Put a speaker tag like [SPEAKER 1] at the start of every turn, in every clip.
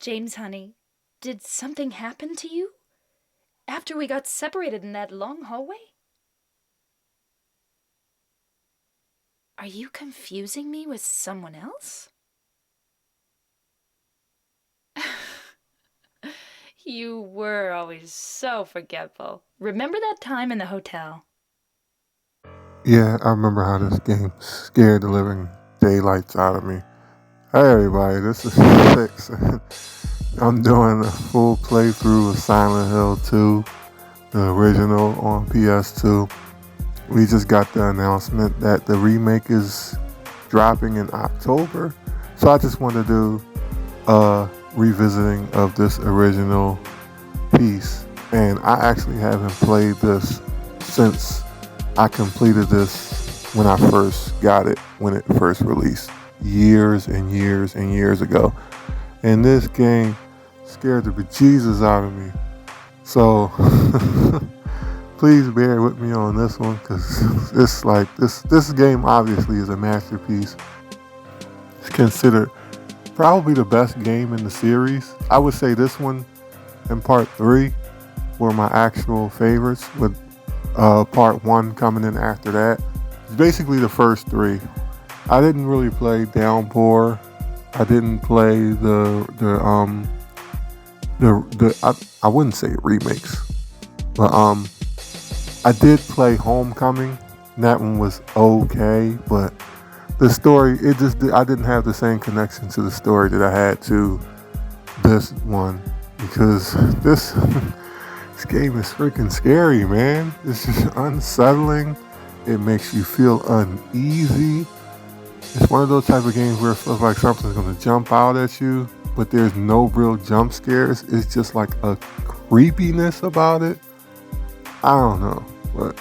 [SPEAKER 1] James, honey, did something happen to you? After we got separated in that long hallway? Are you confusing me with someone else? You were always so forgetful. Remember that time in the hotel?
[SPEAKER 2] Yeah, I remember how this game scared the living daylights out of me. Hey everybody, this is Six. I'm doing a full playthrough of Silent Hill 2, the original on PS2. We just got the announcement that the remake is dropping in October. So I just want to do a revisiting of this original piece. And I actually haven't played this since I completed this when I first got it, when it first released, years and years and years ago. And this game scared the bejesus out of me. So please bear with me on this one, because it's like this game obviously is a masterpiece. It's considered probably the best game in the series. I would say this one and part 3 were my actual favorites, with part 1 coming in after that. It's basically the first 3. I didn't really play Downpour. I didn't play I wouldn't say remakes, but I did play Homecoming. And that one was okay, but the story, I didn't have the same connection to the story that I had to this one, because this this game is freaking scary, man. It's just unsettling. It makes you feel uneasy. It's one of those type of games where it feels like something's gonna jump out at you, but there's no real jump scares. It's just like a creepiness about it. I don't know, but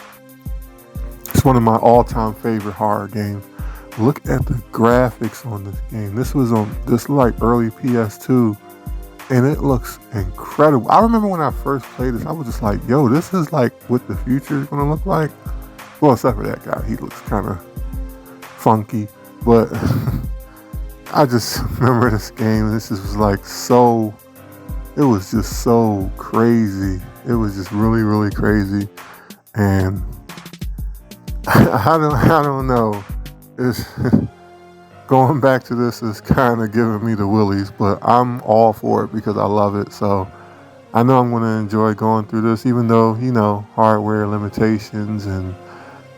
[SPEAKER 2] it's one of my all-time favorite horror games. Look at the graphics on this game. This was on this like early PS2, and it looks incredible. I remember when I first played this, I was just like, yo, this is like what the future is gonna look like. Well, except for that guy, he looks kind of funky, but I just remember this game. This was like so. It was just so crazy. It was just really, really crazy, and I don't know. It's going back to this is kind of giving me the willies, but I'm all for it because I love it. So I know I'm going to enjoy going through this, even though, hardware limitations and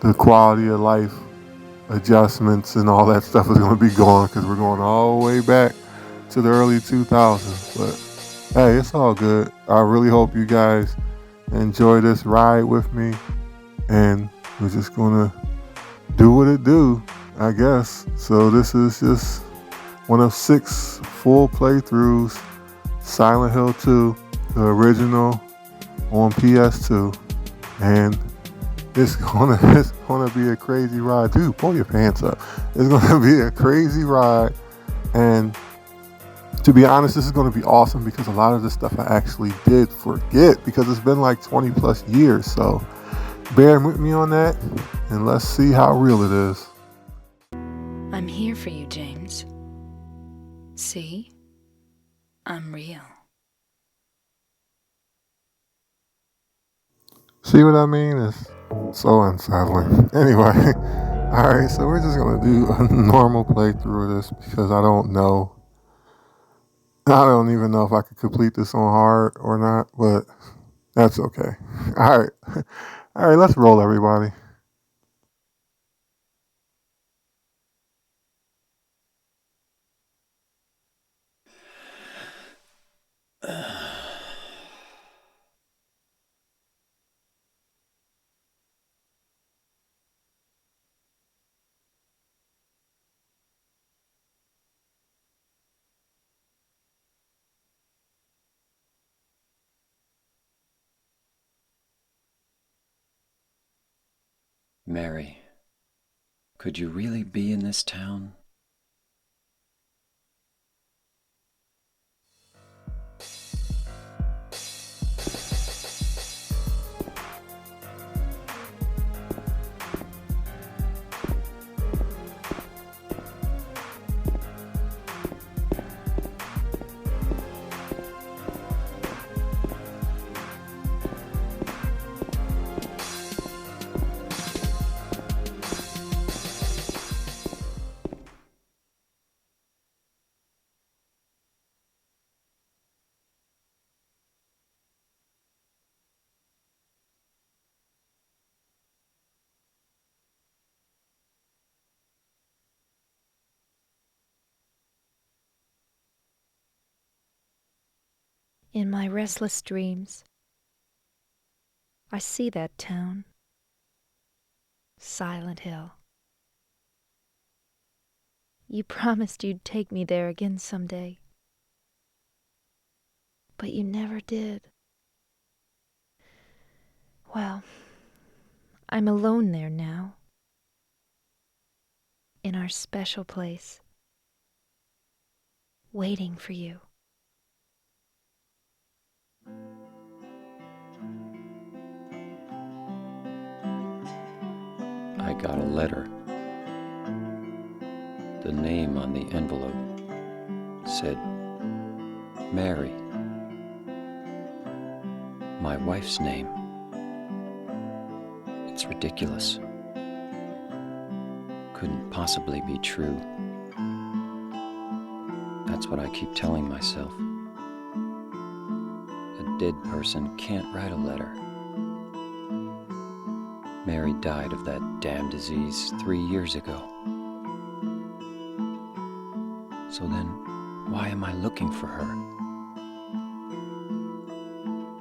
[SPEAKER 2] the quality of life adjustments and all that stuff is going to be gone, because we're going all the way back to the early 2000s. But hey, it's all good. I really hope you guys enjoy this ride with me, and we're just going to do what it do, I guess. So this is just one of 6 full playthroughs, Silent Hill 2, the original on PS2, and it's gonna be a crazy ride. Dude, pull your pants up. It's gonna be a crazy ride, and to be honest, this is gonna be awesome because a lot of the stuff I actually did forget, because it's been like 20 plus years. So bear with me on that, and let's see how real it is.
[SPEAKER 1] I'm here for you, James. See? I'm real.
[SPEAKER 2] See what I mean? It's so unsettling. Anyway, alright, so we're just gonna do a normal playthrough of this, because I don't know. I don't even know if I could complete this on hard or not, but that's okay. Alright. Alright, let's roll, everybody.
[SPEAKER 3] Mary, could you really be in this town?
[SPEAKER 1] In my restless dreams, I see that town, Silent Hill. You promised you'd take me there again someday, but you never did. Well, I'm alone there now, in our special place, waiting for you.
[SPEAKER 3] I got a letter. The name on the envelope said Mary. My wife's name. It's ridiculous. Couldn't possibly be true. That's what I keep telling myself. A dead person can't write a letter. Mary died of that damn disease 3 years ago. So then, why am I looking for her?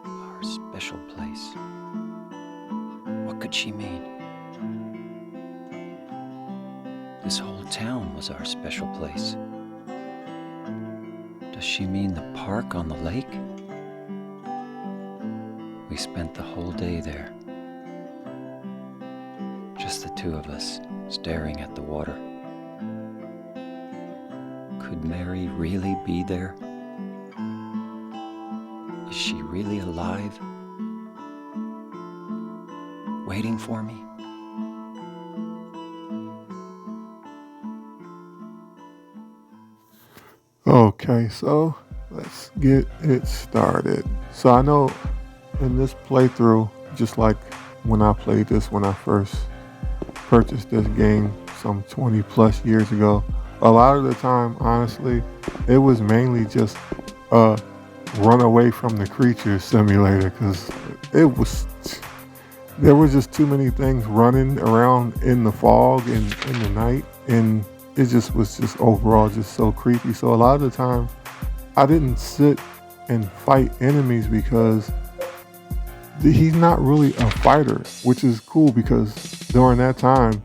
[SPEAKER 3] Our special place. What could she mean? This whole town was our special place. Does she mean the park on the lake? We spent the whole day there. Just the two of us, staring at the water. Could Mary really be there? Is she really alive? Waiting for me?
[SPEAKER 2] Okay, so let's get it started. So I know in this playthrough, just like when I played this when I first purchased this game some 20 plus years ago, a lot of the time, honestly, it was mainly just a run away from the creatures simulator because there was just too many things running around in the fog and in the night, and it just was just overall just so creepy. So a lot of the time I didn't sit and fight enemies because he's not really a fighter, which is cool because during that time,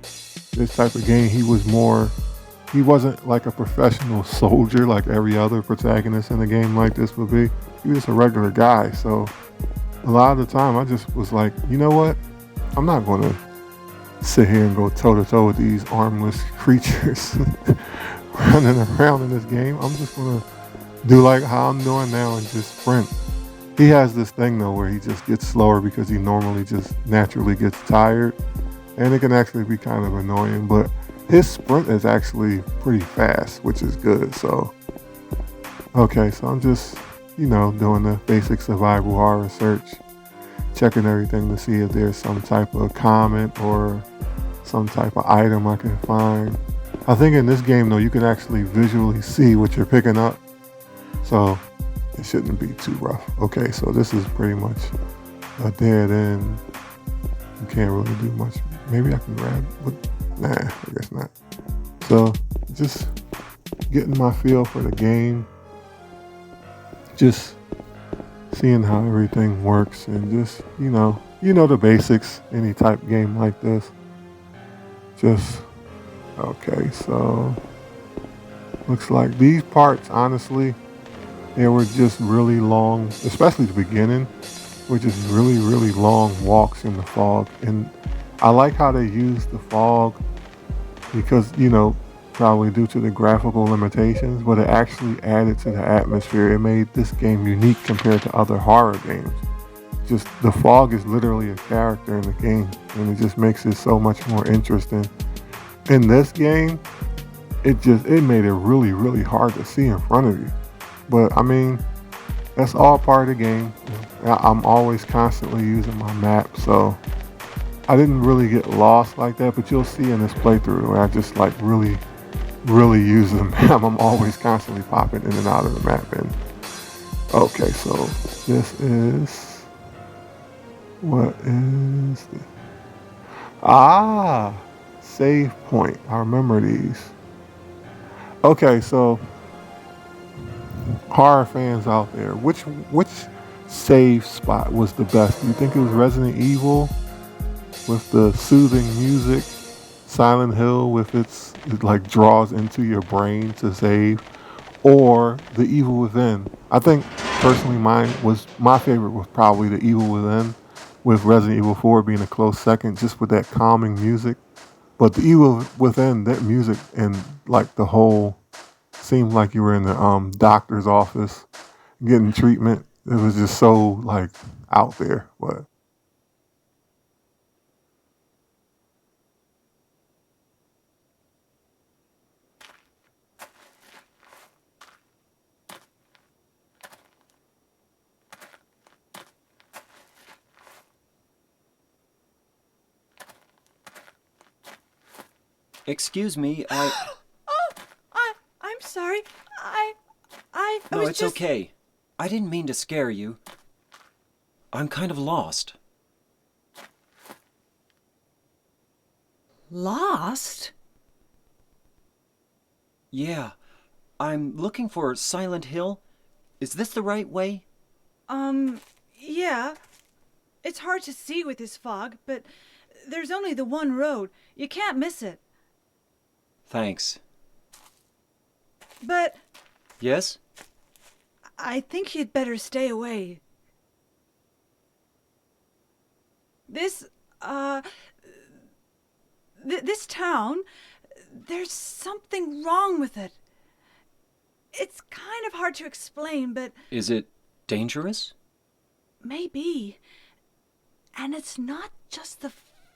[SPEAKER 2] this type of game, he wasn't like a professional soldier like every other protagonist in a game like this would be. He was just a regular guy. So a lot of the time I just was like, you know what? I'm not going to sit here and go toe to toe with these armless creatures running around in this game. I'm just going to do like how I'm doing now and just sprint. He has this thing though where he just gets slower because he normally just naturally gets tired, and it can actually be kind of annoying, but his sprint is actually pretty fast, which is good. So okay, so I'm just doing the basic survival horror search, checking everything to see if there's some type of comment or some type of item I can find. I think in this game though, you can actually visually see what you're picking up, so it shouldn't be too rough. Okay, so this is pretty much a dead end. You can't really do much. Maybe I can grab, but nah, I guess not. So just getting my feel for the game, just seeing how everything works, and just the basics. Any type game like this. Just okay. So looks like these parts, honestly, they were just really long, especially the beginning, which is really, really long walks in the fog. And I like how they use the fog because, probably due to the graphical limitations, but it actually added to the atmosphere. It made this game unique compared to other horror games. Just the fog is literally a character in the game, and it just makes it so much more interesting. In this game, it made it really, really hard to see in front of you. But I mean, that's all part of the game. I'm always constantly using my map, so I didn't really get lost like that. But you'll see in this playthrough where I just like really, really use the map. I'm always constantly popping in and out of the map. And okay, so this is what is this? Save point. I remember these. Okay, so horror fans out there, which save spot was the best? Do you think it was Resident Evil with the soothing music, Silent Hill with it like draws into your brain to save, or The Evil Within? I think personally my favorite was probably The Evil Within, with Resident Evil 4 being a close second, just with that calming music. But The Evil Within, that music and like the whole seemed like you were in the doctor's office getting treatment. It was just so like out there. But
[SPEAKER 3] Excuse me,
[SPEAKER 4] Oh, I'm sorry. I
[SPEAKER 3] No,
[SPEAKER 4] was
[SPEAKER 3] it's
[SPEAKER 4] just
[SPEAKER 3] okay. I didn't mean to scare you. I'm kind of lost.
[SPEAKER 4] lost.
[SPEAKER 3] Yeah, I'm looking for Silent Hill. Is this the right way?
[SPEAKER 4] Yeah. It's hard to see with this fog, but there's only the one road. You can't miss it.
[SPEAKER 3] Thanks.
[SPEAKER 4] But
[SPEAKER 3] Yes?
[SPEAKER 4] I think you'd better stay away. This, this town, there's something wrong with it. It's kind of hard to explain, but
[SPEAKER 3] Is it dangerous?
[SPEAKER 4] maybe. And it's not just the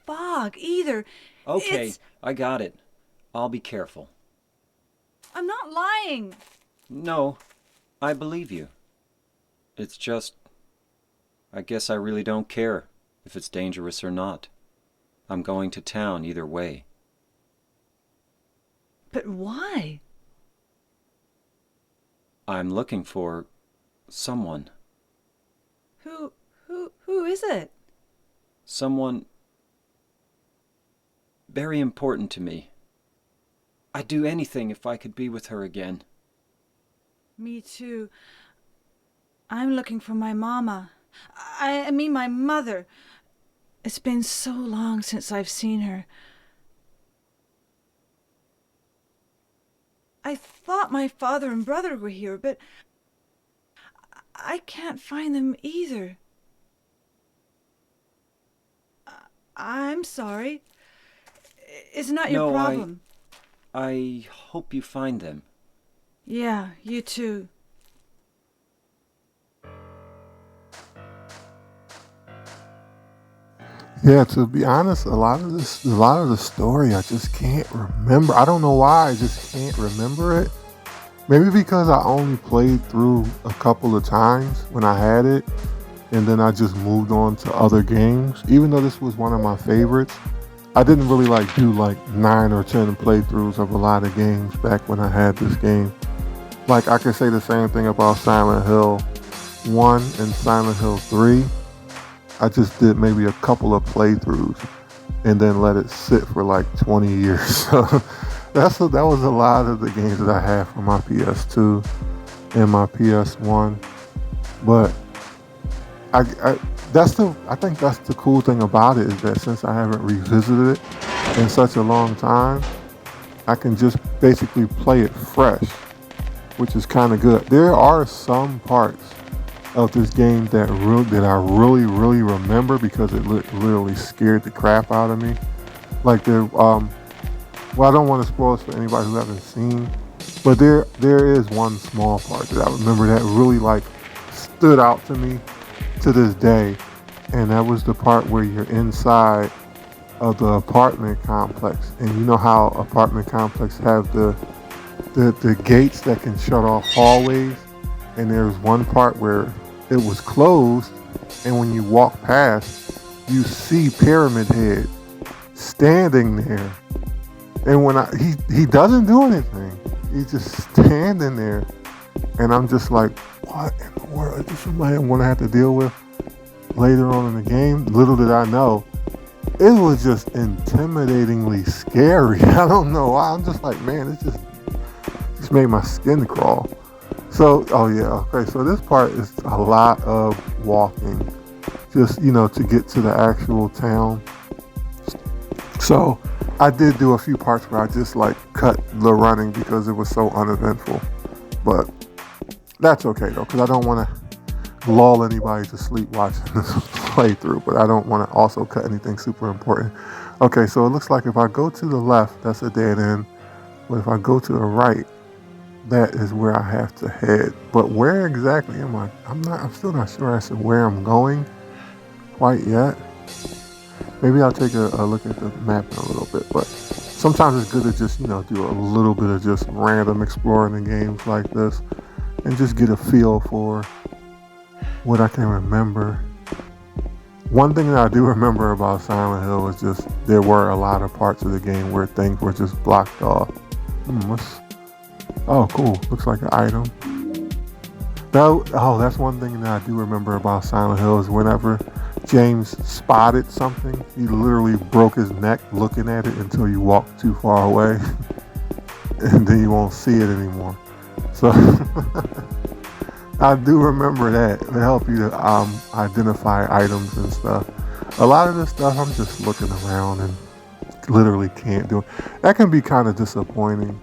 [SPEAKER 4] fog either.
[SPEAKER 3] Okay,
[SPEAKER 4] It's...
[SPEAKER 3] I got it. I'll be careful.
[SPEAKER 4] I'm not lying.
[SPEAKER 3] No, I believe you. It's just, I guess I really don't care if it's dangerous or not. I'm going to town either way.
[SPEAKER 4] But why?
[SPEAKER 3] I'm looking for someone.
[SPEAKER 4] Who is it?
[SPEAKER 3] Someone very important to me. I'd do anything if I could be with her again.
[SPEAKER 4] Me too. I'm looking for my mama. I mean my mother. It's been so long since I've seen her. I thought my father and brother were here, but I can't find them either. I'm sorry. It's not your
[SPEAKER 3] No,
[SPEAKER 4] problem.
[SPEAKER 3] I hope you find them.
[SPEAKER 4] Yeah, you too.
[SPEAKER 2] yeah, to be honest, a lot of the story I just can't remember. I don't know why I just can't remember it. Maybe because I only played through a couple of times when I had it, and then I just moved on to other games. Even though this was one of my favorites, I didn't really like do like 9 or 10 playthroughs of a lot of games back when I had this game. Like I could say the same thing about Silent Hill 1 and Silent Hill 3. I just did maybe a couple of playthroughs and then let it sit for like 20 years. So that was a lot of the games that I had for my PS2 and my PS1. But I think that's the cool thing about it, is that since I haven't revisited it in such a long time, I can just basically play it fresh, which is kind of good. There are some parts of this game that I really remember because it literally scared the crap out of me. Like well, I don't want to spoil this for anybody who hasn't seen, but there is one small part that I remember that really like stood out to me to this day, and that was the part where you're inside of the apartment complex, and you know how apartment complexes have the gates that can shut off hallways, and there's one part where it was closed, and when you walk past, you see Pyramid Head standing there, and when he doesn't do anything, he's just standing there, and I'm just like, what in the world? Is this somebody I'm gonna have to deal with later on in the game? Little did I know, it was just intimidatingly scary. I don't know why. I'm just like, man, it just made my skin crawl. So, oh yeah, okay. So this part is a lot of walking, just to get to the actual town. So I did do a few parts where I just like cut the running because it was so uneventful. But that's okay though, because I don't want to lull anybody to sleep watching this playthrough, but I don't want to also cut anything super important. Okay, so it looks like if I go to the left, that's a dead end. But if I go to the right, that is where I have to head. But where exactly am I? I'm still not sure as to where I'm going quite yet. Maybe I'll take a look at the map in a little bit, but sometimes it's good to just, do a little bit of just random exploring in games like this and just get a feel for what I can remember. One thing that I do remember about Silent Hill is just there were a lot of parts of the game where things were just blocked off. Oh, cool. Looks like an item. That's one thing that I do remember about Silent Hill is whenever James spotted something, he literally broke his neck looking at it until you walk too far away, and then you won't see it anymore. So I do remember that. It helps you to identify items and stuff. A lot of this stuff I'm just looking around and literally can't do it. That can be kind of disappointing.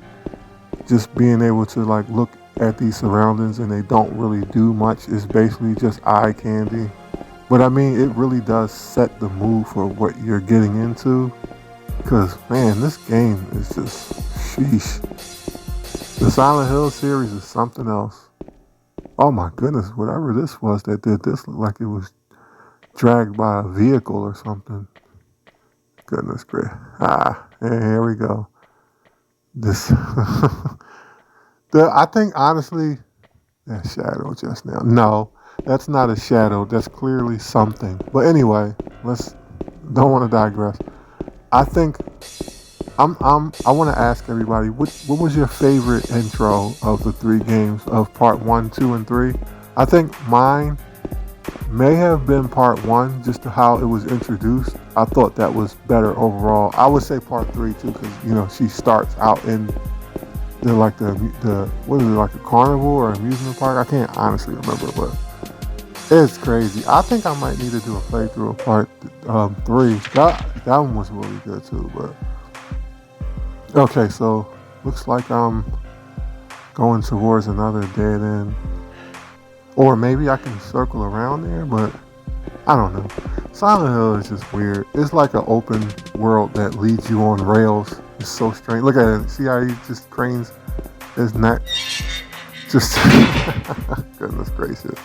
[SPEAKER 2] Just being able to like look at these surroundings and they don't really do much. It's basically just eye candy. But I mean, it really does set the mood for what you're getting into. Because, man, this game is just sheesh. The Silent Hill series is something else. Oh my goodness, whatever this was that did this looked like it was dragged by a vehicle or something. Goodness gracious. Here we go. This. I think, honestly, that shadow just now. No. That's not a shadow. That's clearly something. But anyway, don't want to digress. I think I want to ask everybody, what was your favorite intro of the 3 games of part 1, 2, and 3? I think mine may have been part 1, just to how it was introduced. I thought that was better overall. I would say part 3 too, because she starts out in the what is it, like a carnival or amusement park? I can't honestly remember, but it's crazy. I think I might need to do a playthrough of part 3. That one was really good too. But okay, so looks like I'm going towards another dead end, or maybe I can circle around there. But I don't know. Silent Hill is just weird. It's like an open world that leads you on rails. It's so strange. Look at it. See how he just cranes his neck? Just goodness gracious.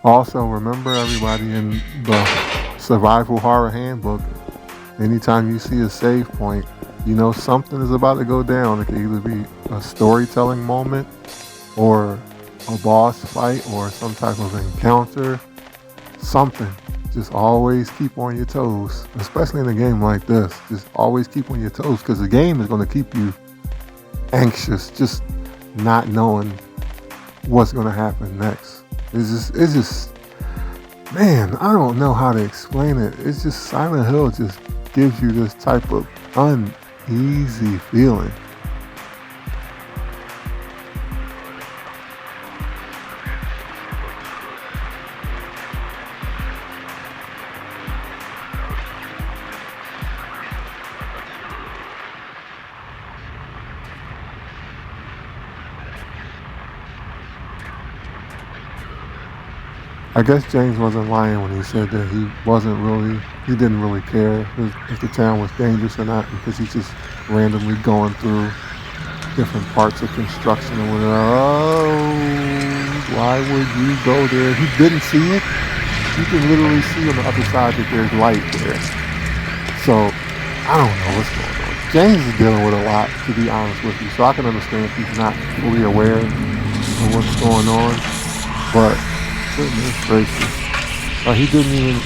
[SPEAKER 2] Also, remember everybody, in the survival horror handbook, anytime you see a save point, something is about to go down. It could either be a storytelling moment or a boss fight or some type of encounter. Something. Just always keep on your toes, especially in a game like this. Just always keep on your toes, because the game is going to keep you anxious, just not knowing what's going to happen next. It's just, man, I don't know how to explain it. It's just Silent Hill just gives you this type of uneasy feeling. I guess James wasn't lying when he said that he didn't really care if the town was dangerous or not, because he's just randomly going through different parts of construction and whatever. Oh, why would you go there? He didn't see it. You can literally see on the other side that there's light there. So, I don't know what's going on. James is dealing with a lot, to be honest with you, so I can understand if he's not fully aware of what's going on. But goodness gracious. He didn't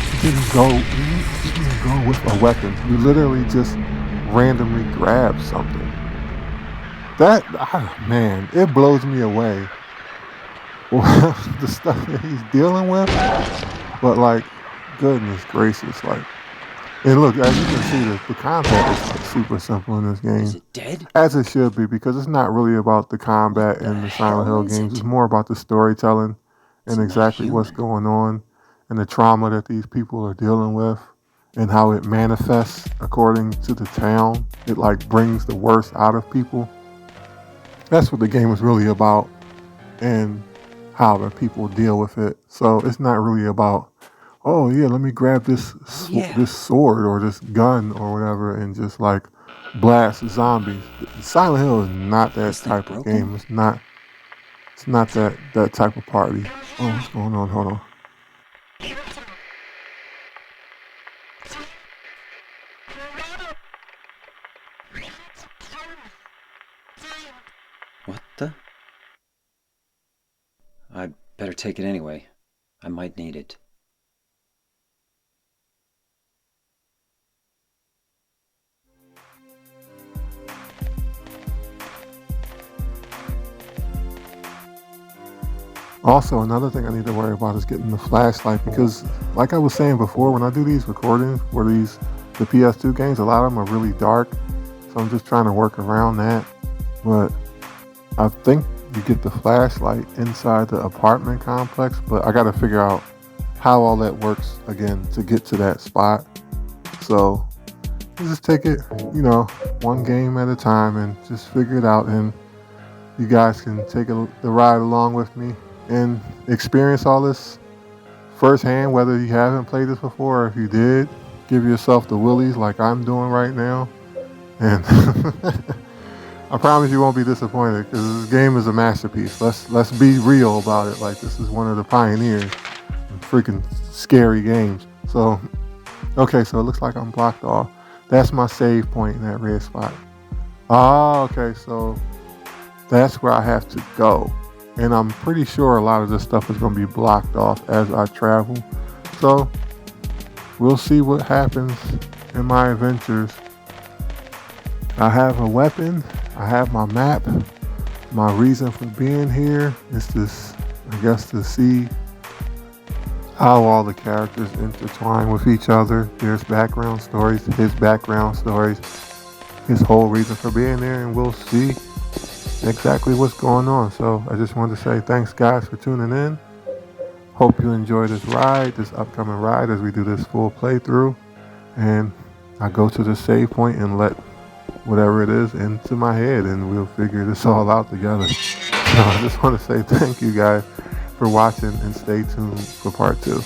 [SPEAKER 2] go with a weapon. You literally just randomly grab something. That, man, it blows me away. The stuff that he's dealing with. But like, goodness gracious, like, and look, as you can see, the combat is like super simple in this
[SPEAKER 3] Is
[SPEAKER 2] game.
[SPEAKER 3] it dead?
[SPEAKER 2] As it should be, because it's not really about the combat
[SPEAKER 3] What
[SPEAKER 2] in
[SPEAKER 3] the
[SPEAKER 2] the Silent
[SPEAKER 3] hell
[SPEAKER 2] Hill
[SPEAKER 3] is
[SPEAKER 2] games.
[SPEAKER 3] it?
[SPEAKER 2] It's more about the storytelling
[SPEAKER 3] It's
[SPEAKER 2] and
[SPEAKER 3] not
[SPEAKER 2] exactly what's
[SPEAKER 3] human.
[SPEAKER 2] going on and the trauma that these people are dealing with and how it manifests according to the town. It like brings the worst out of people. That's what the game is really about and how the people deal with it. So it's not really about, oh yeah, let me grab this
[SPEAKER 3] Yeah.
[SPEAKER 2] this sword or this gun or whatever and just like blast zombies. Silent Hill is not that
[SPEAKER 3] This thing
[SPEAKER 2] type of
[SPEAKER 3] broken?
[SPEAKER 2] game. It's not. It's not that type of party. Oh, what's going on? Hold on.
[SPEAKER 3] What the? I'd better take it anyway. I might need it.
[SPEAKER 2] Also, another thing I need to worry about is getting the flashlight because, like I was saying before, when I do these recordings for the PS2 games, a lot of them are really dark. So I'm just trying to work around that. But I think you get the flashlight inside the apartment complex, but I got to figure out how all that works again to get to that spot. So you just take it, one game at a time and just figure it out. And you guys can take the ride along with me and experience all this firsthand, whether you haven't played this before or if you did. Give yourself the willies like I'm doing right now. And I promise you won't be disappointed because this game is a masterpiece. Let's be real about it. Like, this is one of the pioneers in freaking scary games. So, okay, so it looks like I'm blocked off. That's my save point in that red spot. Ah, okay, so that's where I have to go. And I'm pretty sure a lot of this stuff is going to be blocked off as I travel. So we'll see what happens in my adventures. I have a weapon. I have my map. My reason for being here is to see how all the characters intertwine with each other. There's background stories, his background stories, his whole reason for being there, and we'll see exactly what's going on. So I just wanted to say thanks, guys, for tuning in. Hope you enjoy this upcoming ride as we do this full playthrough. And I go to the save point and let whatever it is into my head and we'll figure this all out together. So I just want to say thank you guys for watching and stay tuned for part 2.